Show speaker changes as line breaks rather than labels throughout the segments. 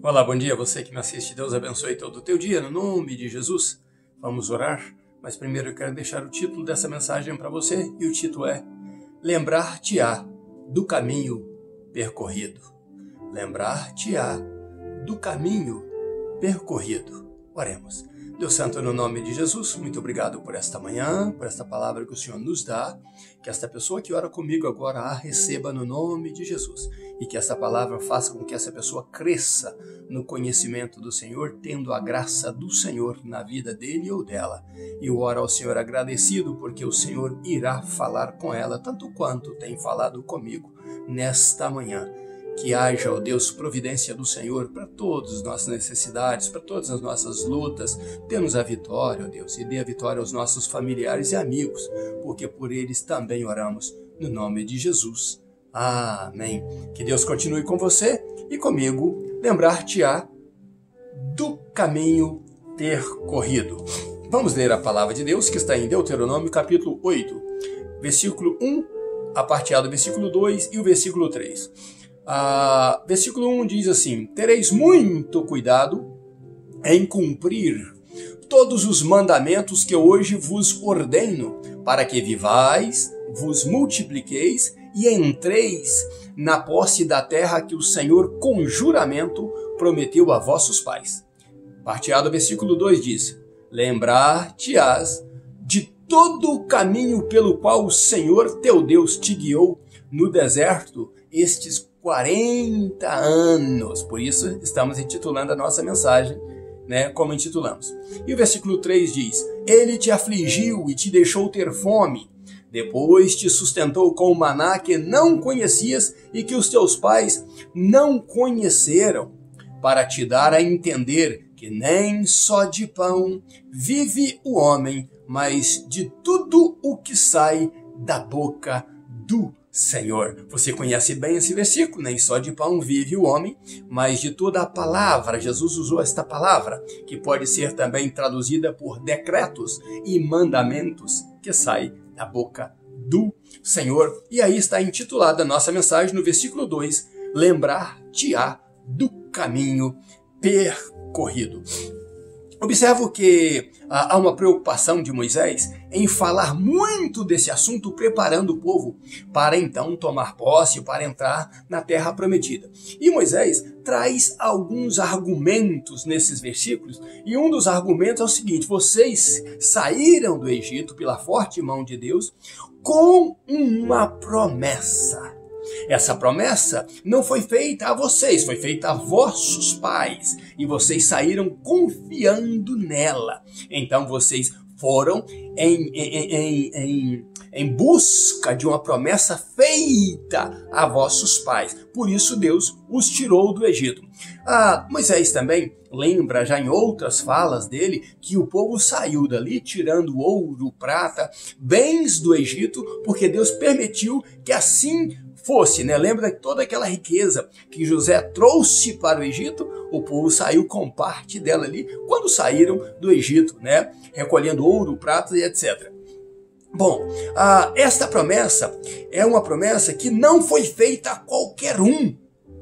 Olá, bom dia, você que me assiste, Deus abençoe todo o teu dia, no nome de Jesus. Vamos orar, mas primeiro eu quero deixar o título dessa mensagem para você, e o título é Lembrar-te-á do caminho percorrido. Lembrar-te-á do caminho percorrido. Oremos. Deus Santo, no nome de Jesus, muito obrigado por esta manhã, por esta palavra que o Senhor nos dá, que esta pessoa que ora comigo agora a receba no nome de Jesus, e que esta palavra faça com que essa pessoa cresça no conhecimento do Senhor, tendo a graça do Senhor na vida dele ou dela. E eu oro ao Senhor agradecido, porque o Senhor irá falar com ela, tanto quanto tem falado comigo nesta manhã. Que haja, ó Deus, providência do Senhor para todas as nossas necessidades, para todas as nossas lutas. Dê-nos a vitória, ó Deus, e dê a vitória aos nossos familiares e amigos, porque por eles também oramos, no nome de Jesus. Amém. Que Deus continue com você e comigo. Lembrar-te-á do caminho percorrido. Vamos ler a palavra de Deus que está em Deuteronômio capítulo 8, versículo 1, a parte A do versículo 2 e o versículo 3. Versículo 1 diz assim: Tereis muito cuidado em cumprir todos os mandamentos que hoje vos ordeno, para que vivais, vos multipliqueis e entreis na posse da terra que o Senhor com juramento prometeu a vossos pais. Parte A do versículo 2 diz: Lembrar-te-ás de todo o caminho pelo qual o Senhor teu Deus te guiou no deserto estes 40 anos. Por isso estamos intitulando a nossa mensagem, como intitulamos. E o versículo 3 diz: Ele te afligiu e te deixou ter fome. Depois te sustentou com o maná que não conhecias e que os teus pais não conheceram, para te dar a entender que nem só de pão vive o homem, mas de tudo o que sai da boca do Senhor. Você conhece bem esse versículo, nem só de pão vive o homem, mas de toda a palavra. Jesus usou esta palavra, que pode ser também traduzida por decretos e mandamentos, que sai da boca do Senhor. E aí está intitulada a nossa mensagem no versículo 2, Lembrar-te-á do caminho percorrido. Observo que há uma preocupação de Moisés em falar muito desse assunto, preparando o povo para então tomar posse, para entrar na terra prometida. E Moisés traz alguns argumentos nesses versículos, e um dos argumentos é o seguinte: vocês saíram do Egito pela forte mão de Deus com uma promessa. Essa promessa não foi feita a vocês, foi feita a vossos pais, e vocês saíram confiando nela. Então vocês foram em busca de uma promessa feita a vossos pais. Por isso Deus os tirou do Egito. Moisés também lembra já em outras falas dele que o povo saiu dali tirando ouro, prata, bens do Egito, porque Deus permitiu que assim fosse, Lembra de toda aquela riqueza que José trouxe para o Egito? O povo saiu com parte dela ali quando saíram do Egito, Recolhendo ouro, prata e etc. Bom, esta promessa é uma promessa que não foi feita a qualquer um.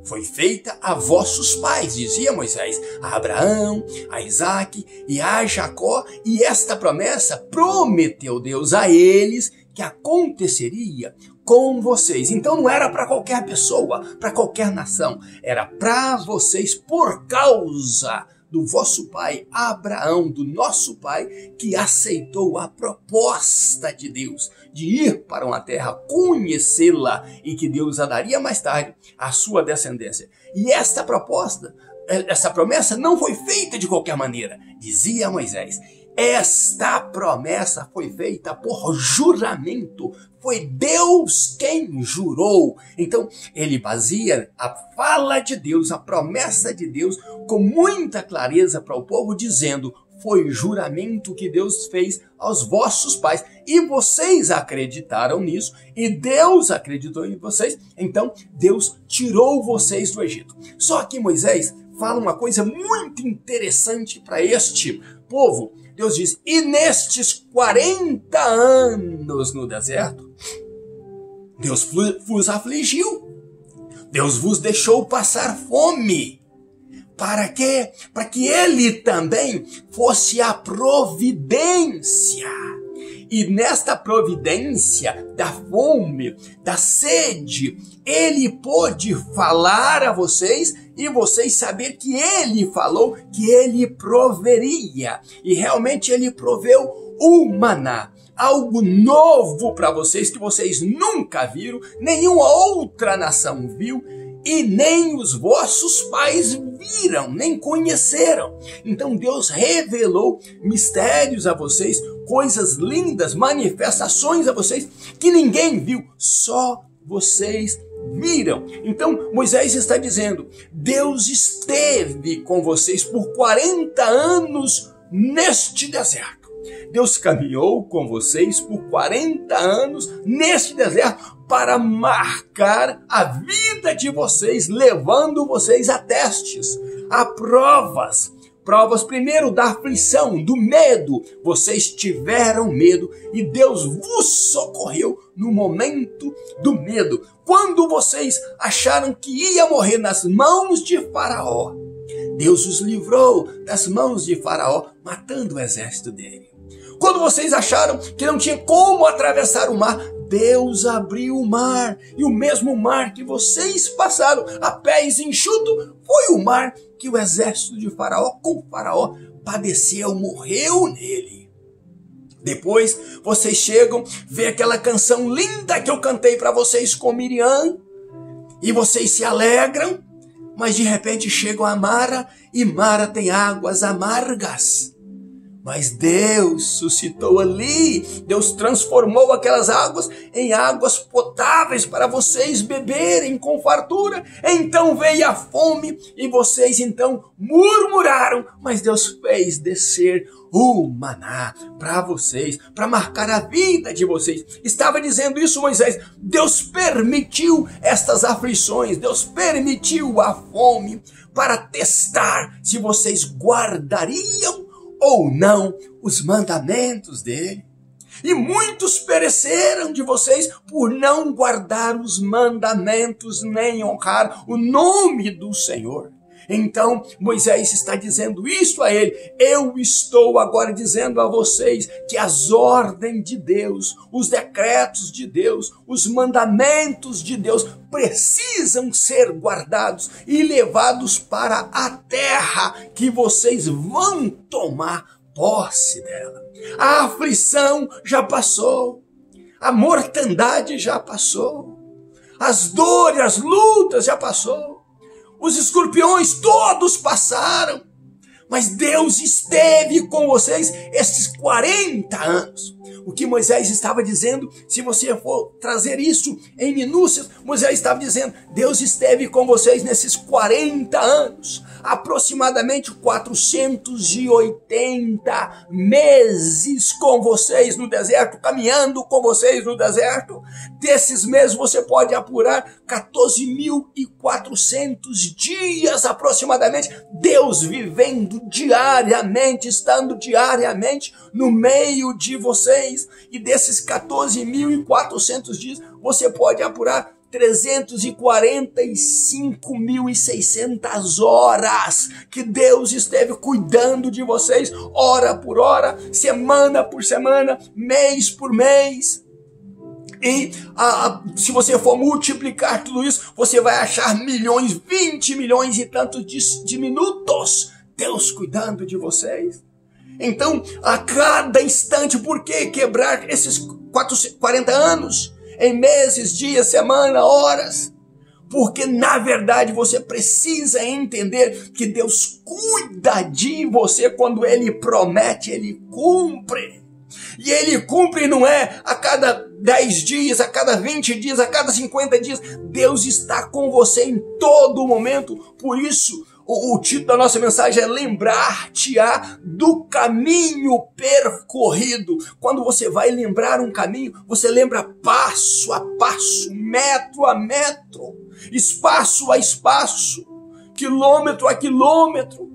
Foi feita a vossos pais, dizia Moisés, a Abraão, a Isaque e a Jacó, e esta promessa prometeu Deus a eles que aconteceria com vocês. Então não era para qualquer pessoa, para qualquer nação, era para vocês por causa do vosso pai Abraão, do nosso pai, que aceitou a proposta de Deus de ir para uma terra, conhecê-la, e que Deus a daria mais tarde à sua descendência. E essa promessa não foi feita de qualquer maneira, dizia Moisés. Esta promessa foi feita por juramento. Foi Deus quem jurou. Então, ele baseia a fala de Deus, a promessa de Deus, com muita clareza para o povo, dizendo: foi juramento que Deus fez aos vossos pais. E vocês acreditaram nisso, e Deus acreditou em vocês. Então, Deus tirou vocês do Egito. Só que Moisés fala uma coisa muito interessante para este povo. Deus diz: e nestes 40 anos no deserto, Deus vos afligiu, Deus vos deixou passar fome, Para quê? Para que ele também fosse a providência. E nesta providência da fome, da sede, ele pôde falar a vocês e vocês saber que ele falou, que ele proveria. E realmente ele proveu o maná. Algo novo para vocês que vocês nunca viram, nenhuma outra nação viu e nem os vossos pais viram, nem conheceram. Então Deus revelou mistérios a vocês, coisas lindas, manifestações a vocês que ninguém viu, só vocês viram. Então Moisés está dizendo, Deus esteve com vocês por 40 anos neste deserto. Deus caminhou com vocês por 40 anos neste deserto para marcar a vida de vocês, levando vocês a testes, a provas. Provas primeiro da aflição, do medo. Vocês tiveram medo e Deus vos socorreu no momento do medo. Quando vocês acharam que ia morrer nas mãos de Faraó, Deus os livrou das mãos de Faraó, matando o exército dele. Quando vocês acharam que não tinha como atravessar o mar, Deus abriu o mar. E o mesmo mar que vocês passaram a pés enxutos foi o mar que o exército de Faraó, com Faraó, padeceu, morreu nele. Depois vocês chegam, vê aquela canção linda que eu cantei para vocês com Miriam, e vocês se alegram, mas de repente chegam a Mara, e Mara tem águas amargas. Mas Deus suscitou ali, Deus transformou aquelas águas em águas potáveis para vocês beberem com fartura. Então veio a fome e vocês então murmuraram, mas Deus fez descer o maná para vocês, para marcar a vida de vocês. Estava dizendo isso Moisés, Deus permitiu estas aflições, Deus permitiu a fome para testar se vocês guardariam ou não os mandamentos dele. E muitos pereceram de vocês por não guardar os mandamentos nem honrar o nome do Senhor. Então Moisés está dizendo isso a ele. Eu estou agora dizendo a vocês que as ordens de Deus, os decretos de Deus, os mandamentos de Deus precisam ser guardados e levados para a terra que vocês vão tomar posse dela. A aflição já passou, a mortandade já passou, as dores, as lutas já passou. Os escorpiões todos passaram, mas Deus esteve com vocês esses 40 anos. O que Moisés estava dizendo, se você for trazer isso em minúcias, Moisés estava dizendo, Deus esteve com vocês nesses 40 anos, aproximadamente 480 meses com vocês no deserto, caminhando com vocês no deserto. Desses meses você pode apurar 14.400 dias aproximadamente, Deus vivendo diariamente, estando diariamente no meio de vocês. E desses 14.400 dias, você pode apurar 345.600 horas que Deus esteve cuidando de vocês, hora por hora, semana por semana, mês por mês. E se você for multiplicar tudo isso, você vai achar milhões, 20 milhões e tantos de minutos, Deus cuidando de vocês. Então, a cada instante, por que quebrar esses 40 anos em meses, dias, semana, horas? Porque, na verdade, você precisa entender que Deus cuida de você. Quando Ele promete, Ele cumpre. E Ele cumpre não é a cada 10 dias, a cada 20 dias, a cada 50 dias. Deus está com você em todo momento. Por isso, o título da nossa mensagem é lembrar-te-á do caminho percorrido. Quando você vai lembrar um caminho, você lembra passo a passo, metro a metro, espaço a espaço, quilômetro a quilômetro.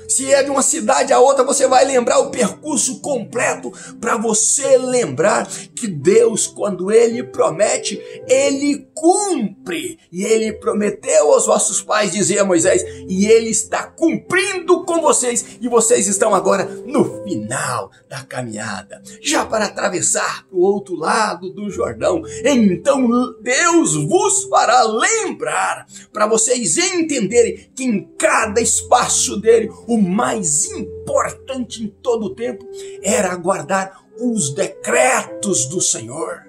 Se é de uma cidade a outra, você vai lembrar o percurso completo para você lembrar que Deus, quando Ele promete, Ele cumpre. E Ele prometeu aos vossos pais, dizia Moisés, e Ele está cumprindo com vocês. E vocês estão agora no final da caminhada, já para atravessar para o outro lado do Jordão. Então Deus vos fará lembrar, para vocês entenderem que em cada espaço dele, o mais importante em todo o tempo era guardar os decretos do Senhor,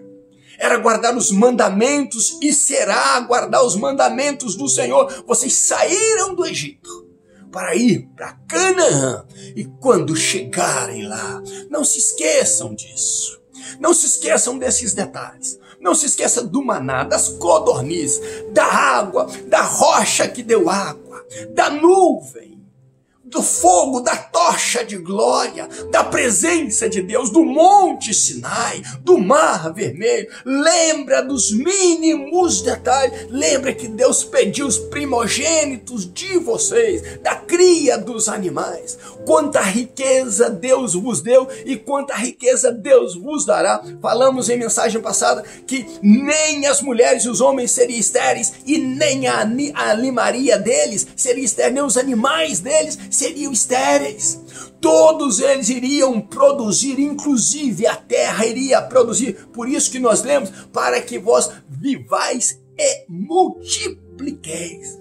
era guardar os mandamentos, e será guardar os mandamentos do Senhor. Vocês saíram do Egito para ir para Canaã, e quando chegarem lá, não se esqueçam disso, não se esqueçam desses detalhes. Não se esqueça do maná, das codornizes, da água, da rocha que deu água, da nuvem, do fogo, da tocha de glória, da presença de Deus, do Monte Sinai, do Mar Vermelho. Lembra dos mínimos detalhes. Lembra que Deus pediu os primogênitos de vocês, da cria dos animais. Quanta riqueza Deus vos deu e quanta riqueza Deus vos dará. Falamos em mensagem passada que nem as mulheres e os homens seriam estéreis, e nem a animaria deles seria estéril, nem os animais deles seriam estéreis. Todos eles iriam produzir, inclusive a terra iria produzir. Por isso que nós lemos, para que vós vivais e multipliqueis.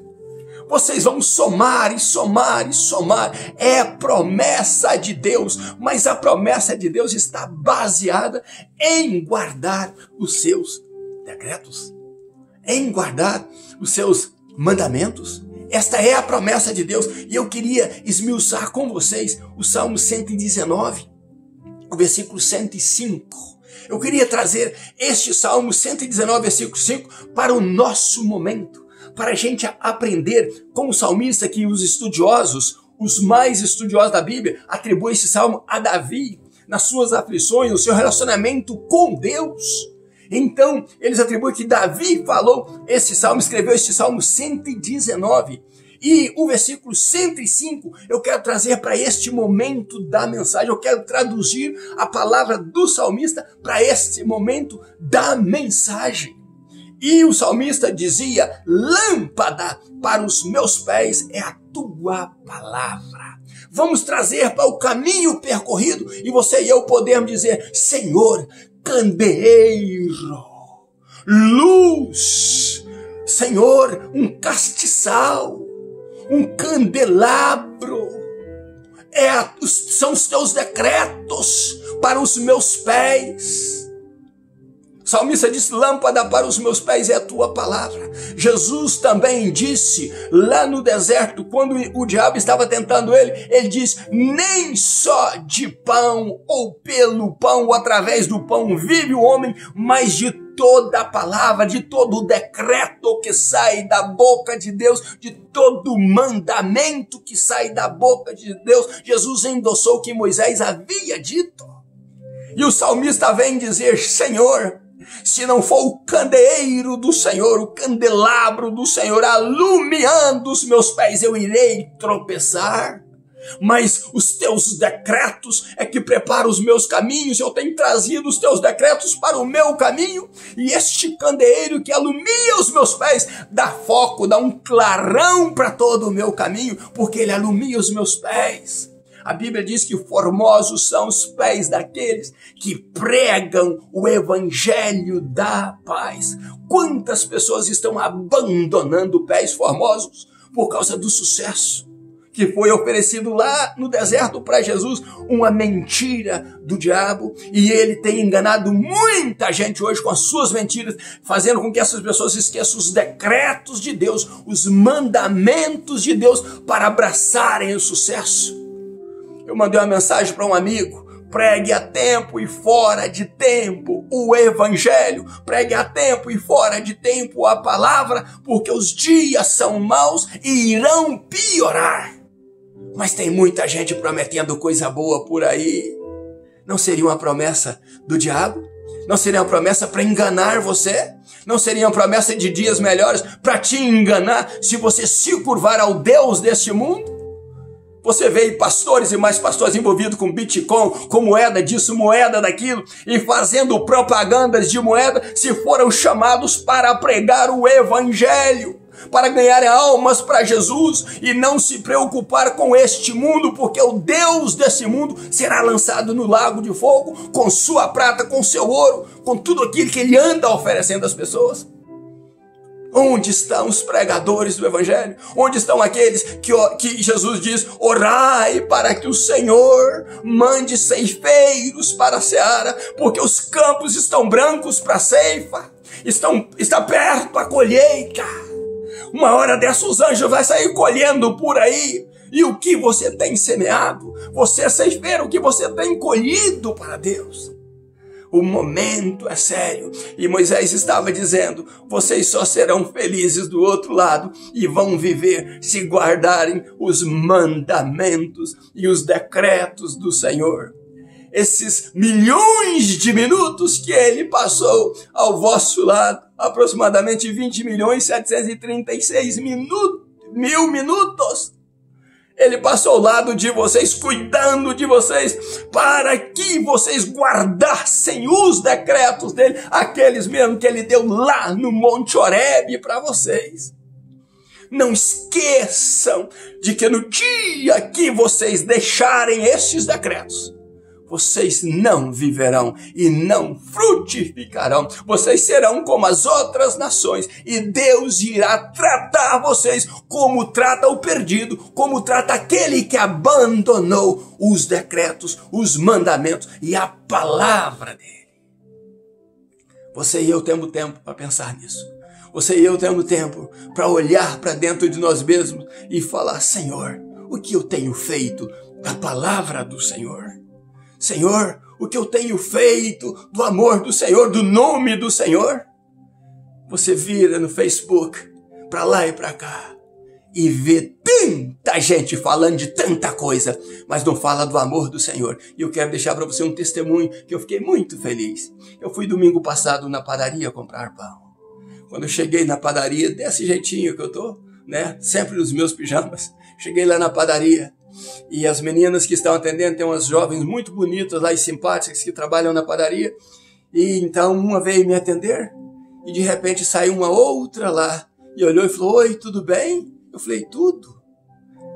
Vocês vão somar e somar e somar. É a promessa de Deus, mas a promessa de Deus está baseada em guardar os seus decretos, em guardar os seus mandamentos. Esta é a promessa de Deus. E eu queria esmiuçar com vocês o Salmo 119, o versículo 105. Eu queria trazer este Salmo 119, versículo 5, para o nosso momento, para a gente aprender com o salmista, que os estudiosos, os mais estudiosos da Bíblia, atribuem esse salmo a Davi, nas suas aflições, no seu relacionamento com Deus. Então, eles atribuem que Davi falou esse salmo, escreveu este Salmo 119. E o versículo 105, eu quero trazer para este momento da mensagem, eu quero traduzir a palavra do salmista para este momento da mensagem. E o salmista dizia: lâmpada para os meus pés é a tua palavra. Vamos trazer para o caminho percorrido, e você e eu podemos dizer: Senhor, candeeiro, luz, Senhor, um castiçal, um candelabro, são os teus decretos para os meus pés. O salmista disse: lâmpada para os meus pés é a tua palavra. Jesus também disse lá no deserto, quando o diabo estava tentando ele diz: nem só de pão ou pelo pão ou através do pão vive o homem, mas de toda a palavra, de todo o decreto que sai da boca de Deus, de todo mandamento que sai da boca de Deus. Jesus endossou o que Moisés havia dito. E o salmista vem dizer: Senhor, se não for o candeeiro do Senhor, o candelabro do Senhor alumiando os meus pés, eu irei tropeçar. Mas os teus decretos é que preparam os meus caminhos. Eu tenho trazido os teus decretos para o meu caminho, e este candeeiro que alumia os meus pés dá foco, dá um clarão para todo o meu caminho, porque ele alumia os meus pés. A Bíblia diz que formosos são os pés daqueles que pregam o evangelho da paz. Quantas pessoas estão abandonando pés formosos por causa do sucesso que foi oferecido lá no deserto para Jesus? Uma mentira do diabo, e ele tem enganado muita gente hoje com as suas mentiras, fazendo com que essas pessoas esqueçam os decretos de Deus, os mandamentos de Deus, para abraçarem o sucesso. Eu mandei uma mensagem para um amigo: pregue a tempo e fora de tempo o evangelho, pregue a tempo e fora de tempo a palavra, porque os dias são maus e irão piorar. Mas tem muita gente prometendo coisa boa por aí. Não seria uma promessa do diabo? Não seria uma promessa para enganar você? Não seria uma promessa de dias melhores para te enganar, se você se curvar ao Deus deste mundo? Você vê pastores e mais pastores envolvidos com Bitcoin, com moeda disso, moeda daquilo, e fazendo propagandas de moeda, se foram chamados para pregar o evangelho, para ganhar almas para Jesus e não se preocupar com este mundo, porque o Deus desse mundo será lançado no lago de fogo, com sua prata, com seu ouro, com tudo aquilo que ele anda oferecendo às pessoas. Onde estão os pregadores do evangelho? Onde estão aqueles que Jesus diz, orai para que o Senhor mande ceifeiros para a seara, porque os campos estão brancos para a ceifa, está perto a colheita. Uma hora dessa os anjos vão sair colhendo por aí. E o que você tem semeado? Você ceifeiro, o que você tem colhido para Deus? O momento é sério. E Moisés estava dizendo, vocês só serão felizes do outro lado e vão viver se guardarem os mandamentos e os decretos do Senhor. Esses milhões de minutos que ele passou ao vosso lado, aproximadamente 20.736.000 minutos, ele passou ao lado de vocês, cuidando de vocês, para que vocês guardassem os decretos dele, aqueles mesmo que ele deu lá no Monte Horebe para vocês. Não esqueçam de que no dia que vocês deixarem estes decretos, vocês não viverão e não frutificarão. Vocês serão como as outras nações e Deus irá tratar vocês como trata o perdido, como trata aquele que abandonou os decretos, os mandamentos e a palavra dele. Você e eu temos tempo para pensar nisso. Você e eu temos tempo para olhar para dentro de nós mesmos e falar, Senhor, o que eu tenho feito da palavra do Senhor? Senhor, o que eu tenho feito do amor do Senhor, do nome do Senhor? Você vira no Facebook, para lá e para cá, e vê tanta gente falando de tanta coisa, mas não fala do amor do Senhor. E eu quero deixar para você um testemunho que eu fiquei muito feliz. Eu fui domingo passado na padaria comprar pão. Quando eu cheguei na padaria, desse jeitinho que eu tô, né? Sempre nos meus pijamas. Cheguei lá na padaria. E as meninas que estão atendendo, tem umas jovens muito bonitas lá e simpáticas que trabalham na padaria. E então uma veio me atender e de repente saiu uma outra lá e olhou e falou, oi, tudo bem? Eu falei, tudo.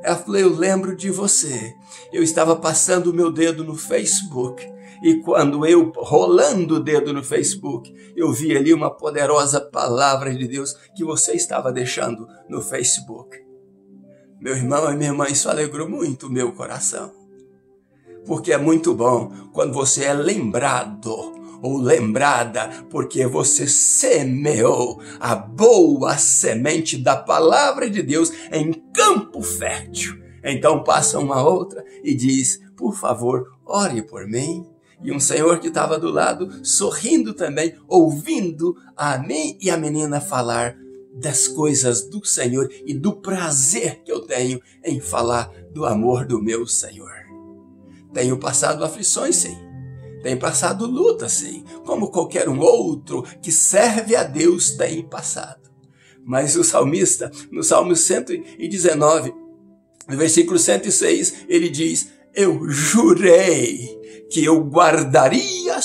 Ela falou, eu lembro de você. Eu estava passando o meu dedo no Facebook e quando eu, rolando o dedo no Facebook, eu vi ali uma poderosa palavra de Deus que você estava deixando no Facebook. Meu irmão e minha irmã, isso alegrou muito o meu coração. Porque é muito bom quando você é lembrado ou lembrada, porque você semeou a boa semente da palavra de Deus em campo fértil. Então passa uma outra e diz, por favor, ore por mim. E um senhor que estava do lado, sorrindo também, ouvindo a mim e a menina falar das coisas do Senhor e do prazer que eu tenho em falar do amor do meu Senhor. Tenho passado aflições, sim. Tenho passado lutas, sim. Como qualquer um outro que serve a Deus tem passado. Mas o salmista, no Salmo 119, no versículo 106, ele diz, eu jurei que eu guardaria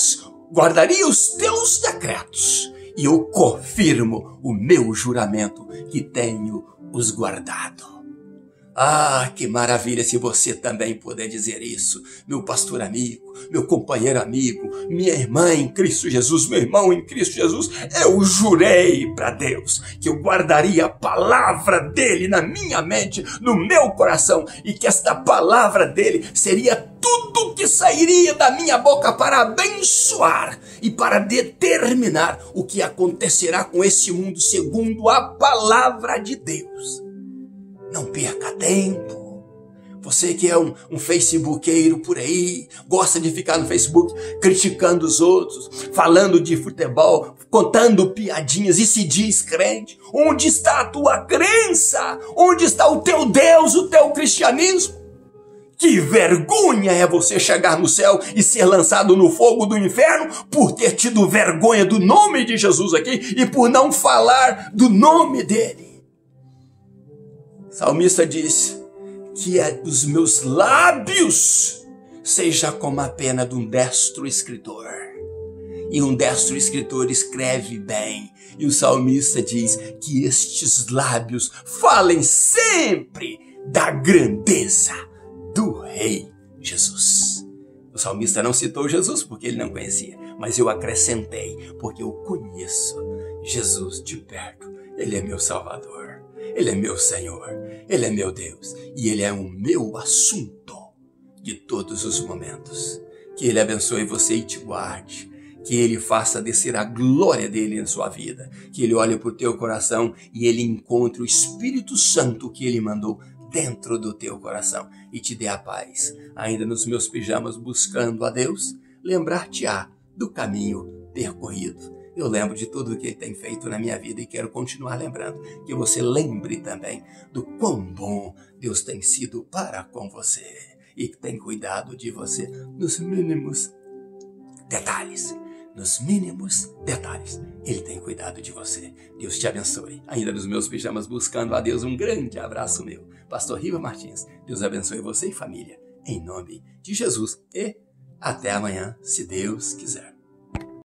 os teus decretos. E eu confirmo o meu juramento que tenho os guardado. Ah, que maravilha se você também puder dizer isso. Meu pastor amigo, meu companheiro amigo, minha irmã em Cristo Jesus, meu irmão em Cristo Jesus. Eu jurei para Deus que eu guardaria a palavra dele na minha mente, no meu coração. E que esta palavra dele seria tudo que sairia da minha boca para abençoar e para determinar o que acontecerá com esse mundo segundo a palavra de Deus. Não perca tempo. Você que é um facebookeiro por aí, gosta de ficar no Facebook criticando os outros, falando de futebol, contando piadinhas e se diz crente. Onde está a tua crença? Onde está o teu Deus, o teu cristianismo? Que vergonha é você chegar no céu e ser lançado no fogo do inferno por ter tido vergonha do nome de Jesus aqui e por não falar do nome dele. O salmista diz que os meus lábios seja como a pena de um destro escritor. E um destro escritor escreve bem. E o salmista diz que estes lábios falem sempre da grandeza do Rei Jesus. O salmista não citou Jesus porque ele não conhecia, mas eu acrescentei porque eu conheço Jesus de perto. Ele é meu Salvador, Ele é meu Senhor, Ele é meu Deus e Ele é o meu assunto de todos os momentos. Que Ele abençoe você e te guarde. Que Ele faça descer a glória dEle em sua vida. Que Ele olhe para o teu coração e Ele encontre o Espírito Santo que Ele mandou dentro do teu coração e te dê a paz. Ainda nos meus pijamas buscando a Deus, lembrar-te-á do caminho percorrido. Eu lembro de tudo que Ele tem feito na minha vida e quero continuar lembrando. Que você lembre também do quão bom Deus tem sido para com você e que tem cuidado de você nos mínimos detalhes. Nos mínimos detalhes, Ele tem cuidado de você. Deus te abençoe. Ainda nos meus pijamas buscando a Deus, um grande abraço meu. Pastor Riva Martins. Deus abençoe você e família. Em nome de Jesus. E até amanhã, se Deus quiser.